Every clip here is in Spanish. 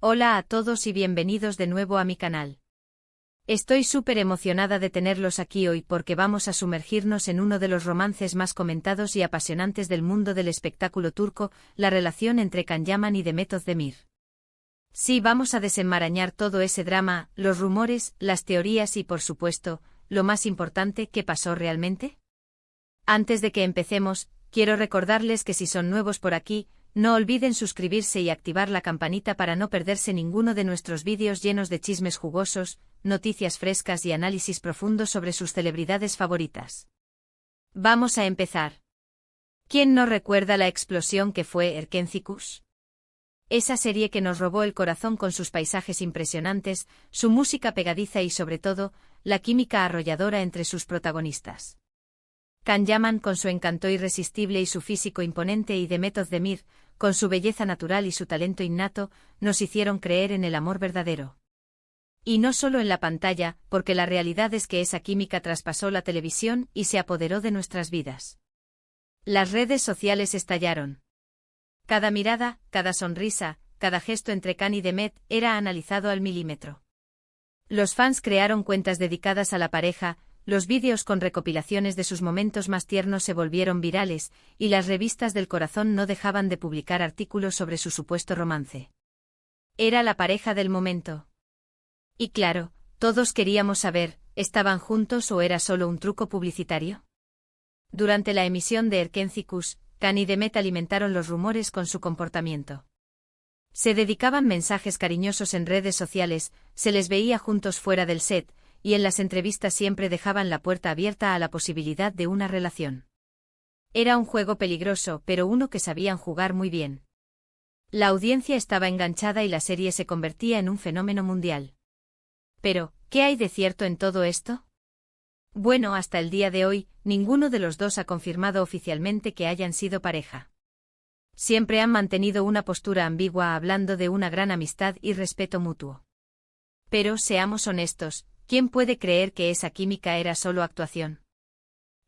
Hola a todos y bienvenidos de nuevo a mi canal. Estoy súper emocionada de tenerlos aquí hoy porque vamos a sumergirnos en uno de los romances más comentados y apasionantes del mundo del espectáculo turco, la relación entre Can Yaman y Demet Özdemir. Sí, vamos a desenmarañar todo ese drama, los rumores, las teorías y por supuesto, lo más importante, ¿qué pasó realmente? Antes de que empecemos, quiero recordarles que si son nuevos por aquí, no olviden suscribirse y activar la campanita para no perderse ninguno de nuestros vídeos llenos de chismes jugosos, noticias frescas y análisis profundos sobre sus celebridades favoritas. Vamos a empezar. ¿Quién no recuerda la explosión que fue Erkenci Kuş? Esa serie que nos robó el corazón con sus paisajes impresionantes, su música pegadiza y sobre todo, la química arrolladora entre sus protagonistas. Can Yaman con su encanto irresistible y su físico imponente y Demet Özdemir, con su belleza natural y su talento innato, nos hicieron creer en el amor verdadero. Y no solo en la pantalla, porque la realidad es que esa química traspasó la televisión y se apoderó de nuestras vidas. Las redes sociales estallaron. Cada mirada, cada sonrisa, cada gesto entre Can y Demet era analizado al milímetro. Los fans crearon cuentas dedicadas a la pareja, los vídeos con recopilaciones de sus momentos más tiernos se volvieron virales, y las revistas del corazón no dejaban de publicar artículos sobre su supuesto romance. Era la pareja del momento. Y claro, todos queríamos saber, ¿estaban juntos o era solo un truco publicitario? Durante la emisión de Erkenci Kuş, Can y Demet alimentaron los rumores con su comportamiento. Se dedicaban mensajes cariñosos en redes sociales, se les veía juntos fuera del set, y en las entrevistas siempre dejaban la puerta abierta a la posibilidad de una relación. Era un juego peligroso, pero uno que sabían jugar muy bien. La audiencia estaba enganchada y la serie se convertía en un fenómeno mundial. Pero, ¿qué hay de cierto en todo esto? Bueno, hasta el día de hoy, ninguno de los dos ha confirmado oficialmente que hayan sido pareja. Siempre han mantenido una postura ambigua hablando de una gran amistad y respeto mutuo. Pero, seamos honestos, ¿quién puede creer que esa química era solo actuación?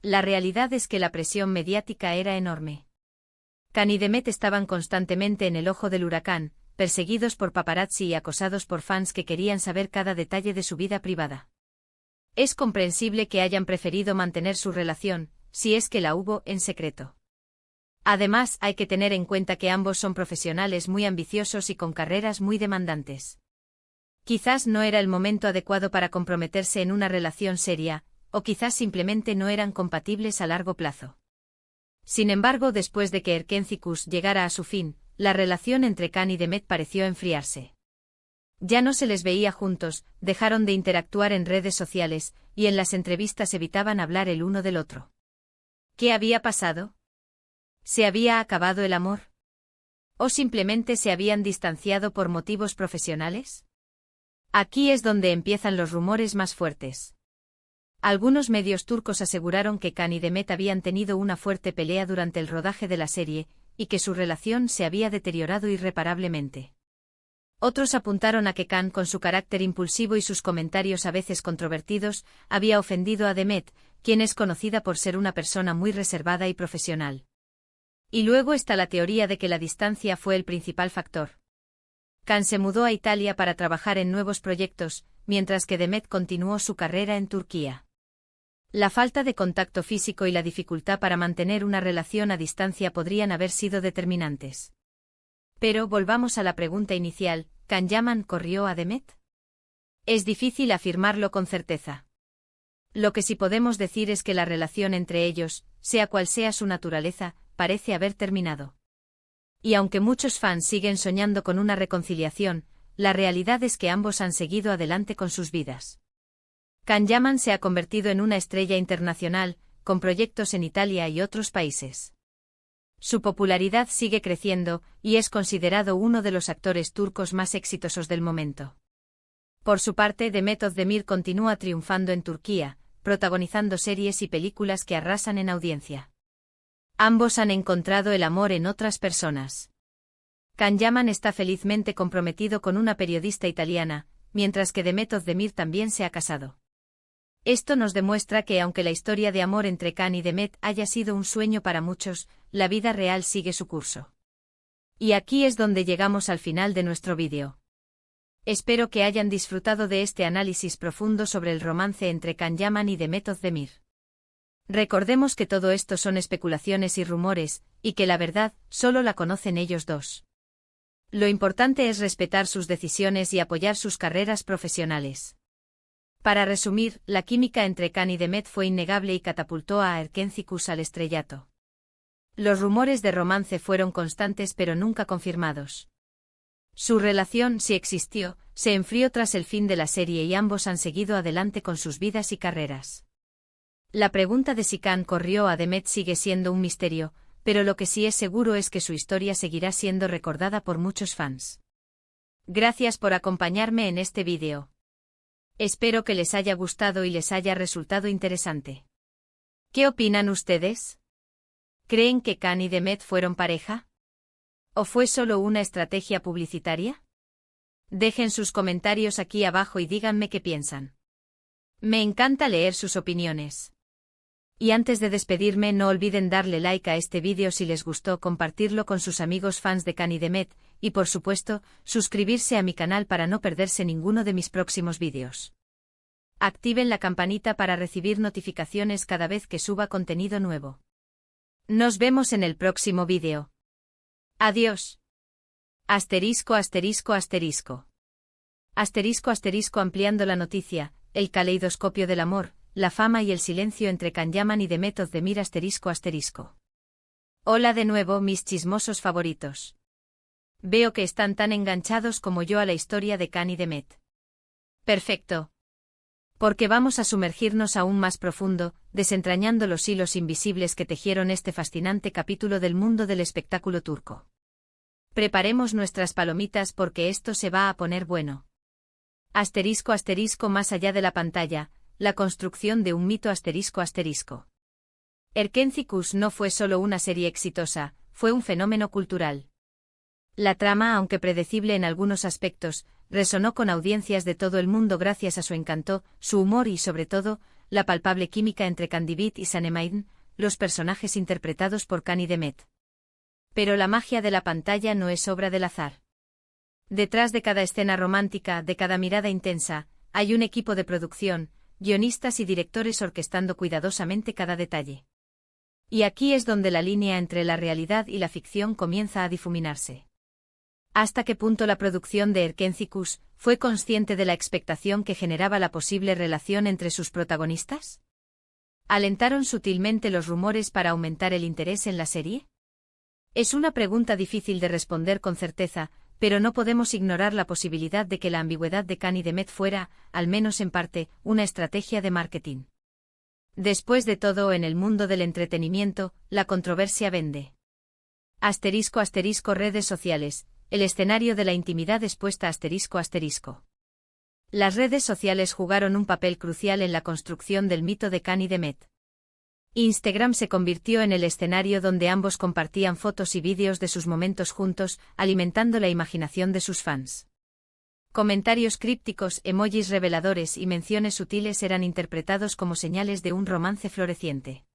La realidad es que la presión mediática era enorme. Can y Demet estaban constantemente en el ojo del huracán, perseguidos por paparazzi y acosados por fans que querían saber cada detalle de su vida privada. Es comprensible que hayan preferido mantener su relación, si es que la hubo, en secreto. Además, hay que tener en cuenta que ambos son profesionales muy ambiciosos y con carreras muy demandantes. Quizás no era el momento adecuado para comprometerse en una relación seria, o quizás simplemente no eran compatibles a largo plazo. Sin embargo, después de que Erkenci Kuş llegara a su fin, la relación entre Can y Demet pareció enfriarse. Ya no se les veía juntos, dejaron de interactuar en redes sociales, y en las entrevistas evitaban hablar el uno del otro. ¿Qué había pasado? ¿Se había acabado el amor? ¿O simplemente se habían distanciado por motivos profesionales? Aquí es donde empiezan los rumores más fuertes. Algunos medios turcos aseguraron que Can y Demet habían tenido una fuerte pelea durante el rodaje de la serie, y que su relación se había deteriorado irreparablemente. Otros apuntaron a que Can, con su carácter impulsivo y sus comentarios a veces controvertidos, había ofendido a Demet, quien es conocida por ser una persona muy reservada y profesional. Y luego está la teoría de que la distancia fue el principal factor. Can se mudó a Italia para trabajar en nuevos proyectos, mientras que Demet continuó su carrera en Turquía. La falta de contacto físico y la dificultad para mantener una relación a distancia podrían haber sido determinantes. Pero volvamos a la pregunta inicial, ¿Can Yaman corrió a Demet? Es difícil afirmarlo con certeza. Lo que sí podemos decir es que la relación entre ellos, sea cual sea su naturaleza, parece haber terminado. Y aunque muchos fans siguen soñando con una reconciliación, la realidad es que ambos han seguido adelante con sus vidas. Can Yaman se ha convertido en una estrella internacional, con proyectos en Italia y otros países. Su popularidad sigue creciendo, y es considerado uno de los actores turcos más exitosos del momento. Por su parte, Demet Özdemir continúa triunfando en Turquía, protagonizando series y películas que arrasan en audiencia. Ambos han encontrado el amor en otras personas. Can Yaman está felizmente comprometido con una periodista italiana, mientras que Demet Özdemir también se ha casado. Esto nos demuestra que aunque la historia de amor entre Can y Demet haya sido un sueño para muchos, la vida real sigue su curso. Y aquí es donde llegamos al final de nuestro vídeo. Espero que hayan disfrutado de este análisis profundo sobre el romance entre Can Yaman y Demet Özdemir. Recordemos que todo esto son especulaciones y rumores, y que la verdad solo la conocen ellos dos. Lo importante es respetar sus decisiones y apoyar sus carreras profesionales. Para resumir, la química entre Can y Demet fue innegable y catapultó a Erkenzicus al estrellato. Los rumores de romance fueron constantes pero nunca confirmados. Su relación, si existió, se enfrió tras el fin de la serie y ambos han seguido adelante con sus vidas y carreras. La pregunta de si Can corrió a Demet sigue siendo un misterio, pero lo que sí es seguro es que su historia seguirá siendo recordada por muchos fans. Gracias por acompañarme en este vídeo. Espero que les haya gustado y les haya resultado interesante. ¿Qué opinan ustedes? ¿Creen que Can y Demet fueron pareja? ¿O fue solo una estrategia publicitaria? Dejen sus comentarios aquí abajo y díganme qué piensan. Me encanta leer sus opiniones. Y antes de despedirme, no olviden darle like a este vídeo si les gustó, compartirlo con sus amigos fans de Can y Demet, y por supuesto, suscribirse a mi canal para no perderse ninguno de mis próximos vídeos. Activen la campanita para recibir notificaciones cada vez que suba contenido nuevo. Nos vemos en el próximo vídeo. Adiós. Asterisco asterisco asterisco. Asterisco asterisco ampliando la noticia, el caleidoscopio del amor, la fama y el silencio entre Can Yaman y Demet Özdemir asterisco asterisco. Hola de nuevo mis chismosos favoritos. Veo que están tan enganchados como yo a la historia de Can y Demet. Perfecto. Porque vamos a sumergirnos aún más profundo, desentrañando los hilos invisibles que tejieron este fascinante capítulo del mundo del espectáculo turco. Preparemos nuestras palomitas porque esto se va a poner bueno. Asterisco asterisco más allá de la pantalla, la construcción de un mito asterisco asterisco. Erkenzicus no fue solo una serie exitosa, fue un fenómeno cultural. La trama, aunque predecible en algunos aspectos, resonó con audiencias de todo el mundo gracias a su encanto, su humor y sobre todo, la palpable química entre Candibit y Sanemein, los personajes interpretados por Can y Demet. Pero la magia de la pantalla no es obra del azar. Detrás de cada escena romántica, de cada mirada intensa, hay un equipo de producción, guionistas y directores orquestando cuidadosamente cada detalle. Y aquí es donde la línea entre la realidad y la ficción comienza a difuminarse. ¿Hasta qué punto la producción de Erkenzicus fue consciente de la expectación que generaba la posible relación entre sus protagonistas? ¿Alentaron sutilmente los rumores para aumentar el interés en la serie? Es una pregunta difícil de responder con certeza, pero no podemos ignorar la posibilidad de que la ambigüedad de Can y Demet fuera, al menos en parte, una estrategia de marketing. Después de todo, en el mundo del entretenimiento, la controversia vende. Asterisco asterisco redes sociales, el escenario de la intimidad expuesta asterisco asterisco. Las redes sociales jugaron un papel crucial en la construcción del mito de Can y Demet. Instagram se convirtió en el escenario donde ambos compartían fotos y vídeos de sus momentos juntos, alimentando la imaginación de sus fans. Comentarios crípticos, emojis reveladores y menciones sutiles eran interpretados como señales de un romance floreciente.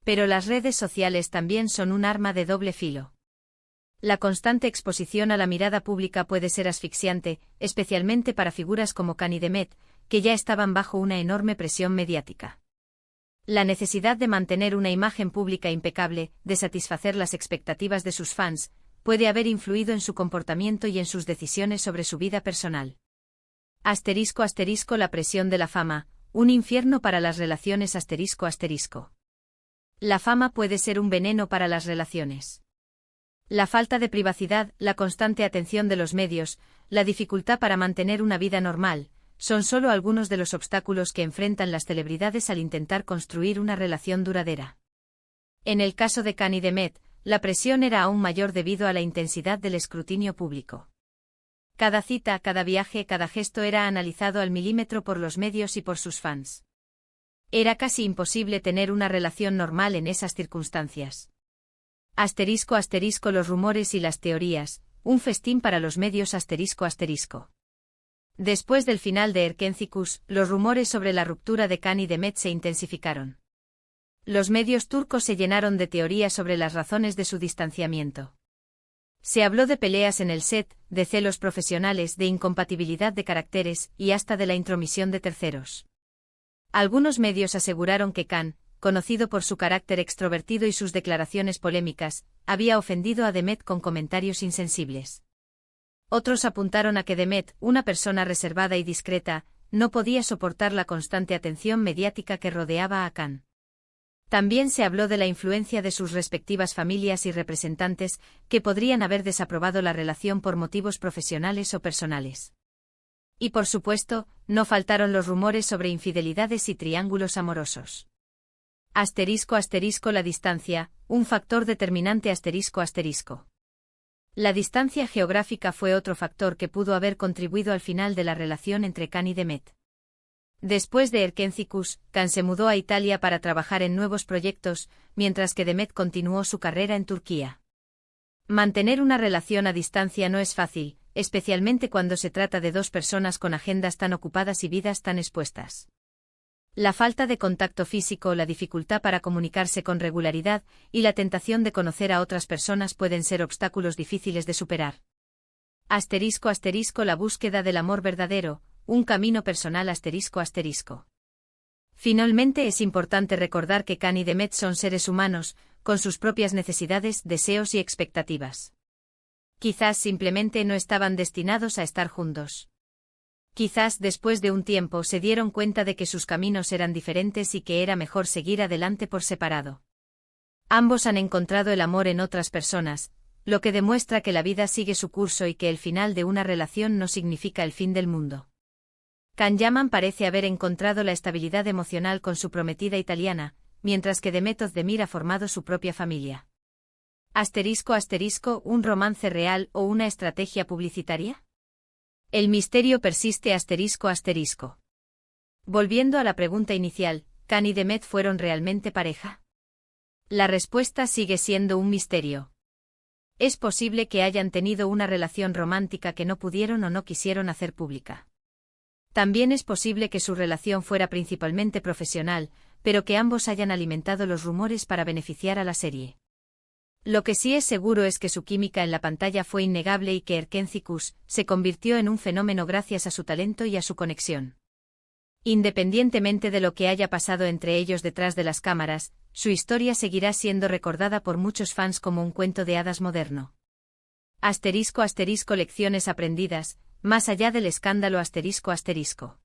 Pero las redes sociales también son un arma de doble filo. La constante exposición a la mirada pública puede ser asfixiante, especialmente para figuras como Can y Demet, que ya estaban bajo una enorme presión mediática. La necesidad de mantener una imagen pública impecable, de satisfacer las expectativas de sus fans, puede haber influido en su comportamiento y en sus decisiones sobre su vida personal. Asterisco asterisco la presión de la fama, un infierno para las relaciones asterisco asterisco. La fama puede ser un veneno para las relaciones. La falta de privacidad, la constante atención de los medios, la dificultad para mantener una vida normal, son solo algunos de los obstáculos que enfrentan las celebridades al intentar construir una relación duradera. En el caso de Can y Demet, la presión era aún mayor debido a la intensidad del escrutinio público. Cada cita, cada viaje, cada gesto era analizado al milímetro por los medios y por sus fans. Era casi imposible tener una relación normal en esas circunstancias. Asterisco asterisco los rumores y las teorías, un festín para los medios asterisco asterisco. Después del final de Erkenzicus, los rumores sobre la ruptura de Can y Demet se intensificaron. Los medios turcos se llenaron de teorías sobre las razones de su distanciamiento. Se habló de peleas en el set, de celos profesionales, de incompatibilidad de caracteres y hasta de la intromisión de terceros. Algunos medios aseguraron que Khan, conocido por su carácter extrovertido y sus declaraciones polémicas, había ofendido a Demet con comentarios insensibles. Otros apuntaron a que Demet, una persona reservada y discreta, no podía soportar la constante atención mediática que rodeaba a Khan. También se habló de la influencia de sus respectivas familias y representantes, que podrían haber desaprobado la relación por motivos profesionales o personales. Y por supuesto, no faltaron los rumores sobre infidelidades y triángulos amorosos. *** La distancia, un factor determinante ***. La distancia geográfica fue otro factor que pudo haber contribuido al final de la relación entre Khan y Demet. Después de Erkenci-Kuş, Khan se mudó a Italia para trabajar en nuevos proyectos, mientras que Demet continuó su carrera en Turquía. Mantener una relación a distancia no es fácil, especialmente cuando se trata de dos personas con agendas tan ocupadas y vidas tan expuestas. La falta de contacto físico, la dificultad para comunicarse con regularidad y la tentación de conocer a otras personas pueden ser obstáculos difíciles de superar. *** La búsqueda del amor verdadero, un camino personal ***. Finalmente es importante recordar que Khan y Demet son seres humanos, con sus propias necesidades, deseos y expectativas. Quizás simplemente no estaban destinados a estar juntos. Quizás después de un tiempo se dieron cuenta de que sus caminos eran diferentes y que era mejor seguir adelante por separado. Ambos han encontrado el amor en otras personas, lo que demuestra que la vida sigue su curso y que el final de una relación no significa el fin del mundo. Can Yaman parece haber encontrado la estabilidad emocional con su prometida italiana, mientras que Demet Özdemir ha formado su propia familia. ***, ¿un romance real o una estrategia publicitaria? El misterio persiste ***. Volviendo a la pregunta inicial, ¿Khan y Demet fueron realmente pareja? La respuesta sigue siendo un misterio. Es posible que hayan tenido una relación romántica que no pudieron o no quisieron hacer pública. También es posible que su relación fuera principalmente profesional, pero que ambos hayan alimentado los rumores para beneficiar a la serie. Lo que sí es seguro es que su química en la pantalla fue innegable y que Erkenci-Kuş se convirtió en un fenómeno gracias a su talento y a su conexión. Independientemente de lo que haya pasado entre ellos detrás de las cámaras, su historia seguirá siendo recordada por muchos fans como un cuento de hadas moderno. ***, lecciones aprendidas, más allá del escándalo ***.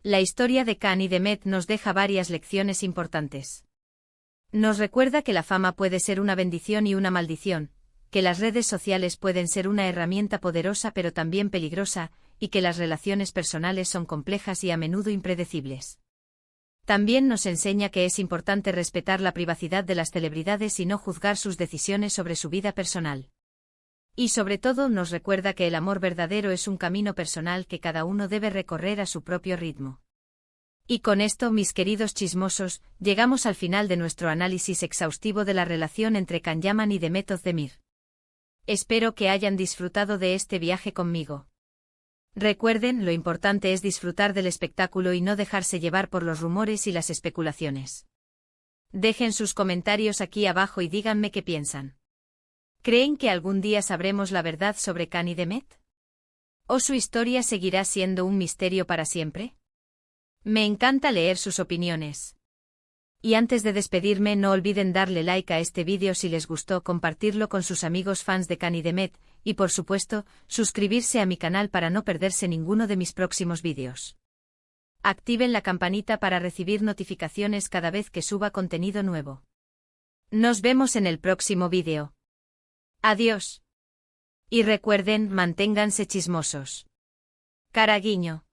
La historia de Khan y Demet nos deja varias lecciones importantes. Nos recuerda que la fama puede ser una bendición y una maldición, que las redes sociales pueden ser una herramienta poderosa pero también peligrosa, y que las relaciones personales son complejas y a menudo impredecibles. También nos enseña que es importante respetar la privacidad de las celebridades y no juzgar sus decisiones sobre su vida personal. Y sobre todo nos recuerda que el amor verdadero es un camino personal que cada uno debe recorrer a su propio ritmo. Y con esto, mis queridos chismosos, llegamos al final de nuestro análisis exhaustivo de la relación entre Can Yaman y Demet Özdemir. Espero que hayan disfrutado de este viaje conmigo. Recuerden, lo importante es disfrutar del espectáculo y no dejarse llevar por los rumores y las especulaciones. Dejen sus comentarios aquí abajo y díganme qué piensan. ¿Creen que algún día sabremos la verdad sobre Khan y Demet? ¿O su historia seguirá siendo un misterio para siempre? Me encanta leer sus opiniones. Y antes de despedirme, no olviden darle like a este vídeo si les gustó, compartirlo con sus amigos fans de Khan y Demet, y por supuesto, suscribirse a mi canal para no perderse ninguno de mis próximos vídeos. Activen la campanita para recibir notificaciones cada vez que suba contenido nuevo. Nos vemos en el próximo vídeo. Adiós. Y recuerden, manténganse chismosos. Cara guiño.